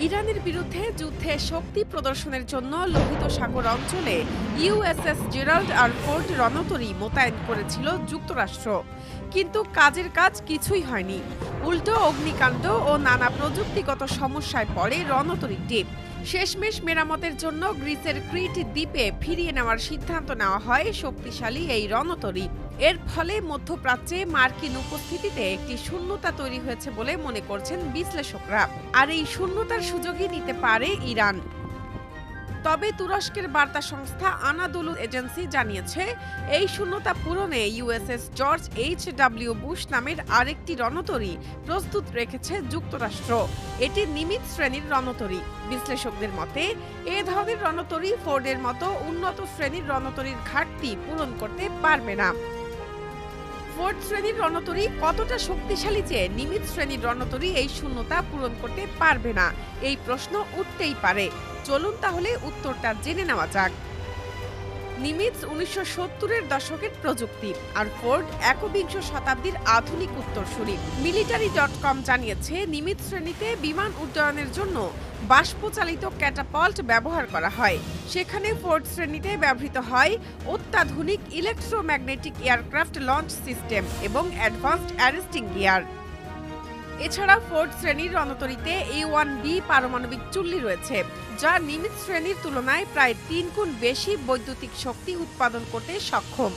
ইরানের বিরুদ্ধে যুদ্ধে শক্তি প্রদর্শনের জন্য লোহিত সাগর অঞ্চলে ইউএসএস জেরাল্ড আর ফোর্ড রণতরী মোতায়েন করেছিল যুক্তরাষ্ট্র, কিন্তু কাজের কাজ কিছুই হয়নি। উল্টো অগ্নিকাণ্ড ও নানা প্রযুক্তিগত সমস্যায় পড়ে রণতরীটি। শেষমেশ মেরামতের জন্য গ্রিসের ক্রিট দ্বীপে ফিরিয়ে নেওয়ার সিদ্ধান্ত নেওয়া হয় শক্তিশালী এই রণতরী। এর ফলে মধ্যপ্রাচ্যে মার্কিন উপস্থিতিতে একটি শূন্যতা তৈরি হয়েছে বলে মনে করছেন বিশ্লেষকরা, আর এই শূন্যতার সুযোগই নিতে পারে ইরান। তবে তুরস্কের বার্তা সংস্থা আনাদোলু এজেন্সি জানিয়েছে, এই শূন্যতা পূরণে ইউএসএস জর্জ এইচ.ডব্লিউ. বুশ নামের আরেকটি রণতরী প্রস্তুত রেখেছে যুক্তরাষ্ট্র। এটি নিমিৎজ শ্রেণীর রণতরী। বিশ্লেষকদের মতে, এ ধরনের রণতরী ফোর্ডের মতো উন্নত শ্রেণীর রণতরীর ঘাটতি পূরণ করতে পারবে না। ফোর্ড শ্রেণীর রণতরী কতটা শক্তিশালী যে নিমিৎজ শ্রেণীর রণতরী এই শূন্যতা পূরণ করতে পারবে না, এই প্রশ্ন উঠতেই পারে। চলুন তাহলে উত্তরটা জেনে নেওয়া যাক। নিমিৎজ 1970-এর দশকের প্রযুক্তি, আর ফোর্ড একবিংশ শতাব্দীর আধুনিক উত্তরসূরি। মিলিটারি.কম জানিয়েছে, নিমিৎজ শ্রেণীতে বিমান উড্ডয়নের জন্য বাষ্পচালিত ক্যাটাপাল্ট ব্যবহার করা হয়। সেখানে ফোর্ড শ্রেণীতে ব্যবহৃত হয় অত্যাধুনিক ইলেকট্রোম্যাগনেটিক এয়ারক্রাফট লঞ্চ সিস্টেম এবং অ্যাডভান্সড অ্যারেস্টিং গিয়ার। এছাড়া ফোর্ড শ্রেণীর রণতরীতে A1B পারমাণবিক চুল্লি রয়েছে, যা নিমিৎজ শ্রেণীর তুলনায় প্রায় 3 গুণ বেশি বৈদ্যুতিক শক্তি উৎপাদন করতে সক্ষম।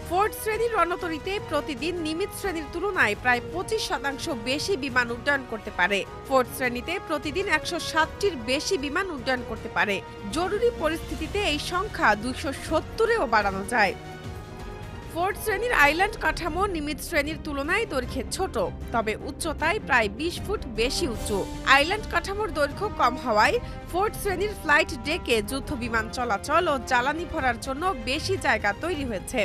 ফোর্ড শ্রেণীর রণতরীতে প্রতিদিন নিমিৎজ শ্রেণীর তুলনায় প্রায় 25% বেশি বিমান উড্ডয়ন করতে পারে। ফোর্ড শ্রেণীতে প্রতিদিন 160টির বেশি বিমান উড্ডয়ন করতে পারে। জরুরি পরিস্থিতিতে এই সংখ্যা 270-এও বাড়ানো যায়। ফোর্ড শ্রেণীর আইল্যান্ড কাঠামো নিমিৎজ শ্রেণীর তুলনায় দৈর্ঘ্যে ছোট, তবে উচ্চতায় প্রায় 20 ফুট বেশি উঁচু। আইল্যান্ড কাঠামোর দৈর্ঘ্য কম হওয়ায় ফোর্ড শ্রেণীর ফ্লাইট ডেকে যুদ্ধ বিমান চলাচল ও জ্বালানি ভরার জন্য বেশি জায়গা তৈরি হয়েছে।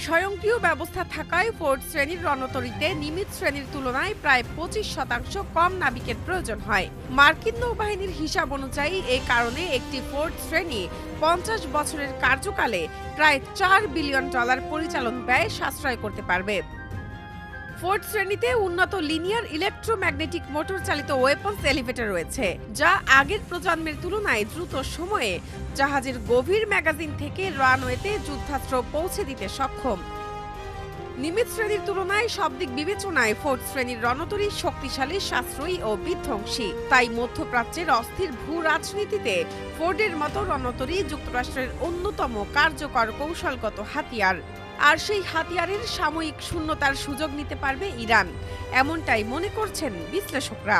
স্বয়ংক্রিয় ব্যবস্থা থাকায় ফোর্ড শ্রেণীর রণতরীতে নিমিৎজ শ্রেণীর তুলনায় প্রায় 25% কম নাবিকের প্রয়োজন হয়। মার্কিন নৌবাহিনীর হিসাব অনুযায়ী এই কারণে একটি ফোর্ড শ্রেণী 50 বছরের কার্যকালে প্রায় $4 বিলিয়ন পরিচালন ব্যয় সাশ্রয় করতে পারবে। ফোর্ড শ্রেণীতে উন্নত লিনিয়ার ইলেকট্রোম্যাগনেটিক মোটর চালিত ওয়েপন্স এলিভেটর রয়েছে, যা আগের প্রজন্মের তুলনায় দ্রুত সময়ে জাহাজের গভীর ম্যাগাজিন থেকে রানওয়েতে যুদ্ধাস্ত্র পৌঁছে দিতে সক্ষম। নিমিৎজ শ্রেণীর তুলনায় সব দিক বিবেচনায় ফোর্ড শ্রেণীর রণতরী শক্তিশালী, সাশ্রয়ী ও বিধ্বংসী। তাই মধ্যপ্রাচ্যের অস্থির ভূ রাজনীতিতে ফোর্ডের মতো রণতরী যুক্তরাষ্ট্রের অন্যতম কার্যকর কৌশলগত হাতিয়ার। আর সেই হাতিয়ারের সাময়িক শূন্যতার সুযোগ নিতে পারবে ইরান, এমনটাই মনে করছেন বিশ্লেষকরা।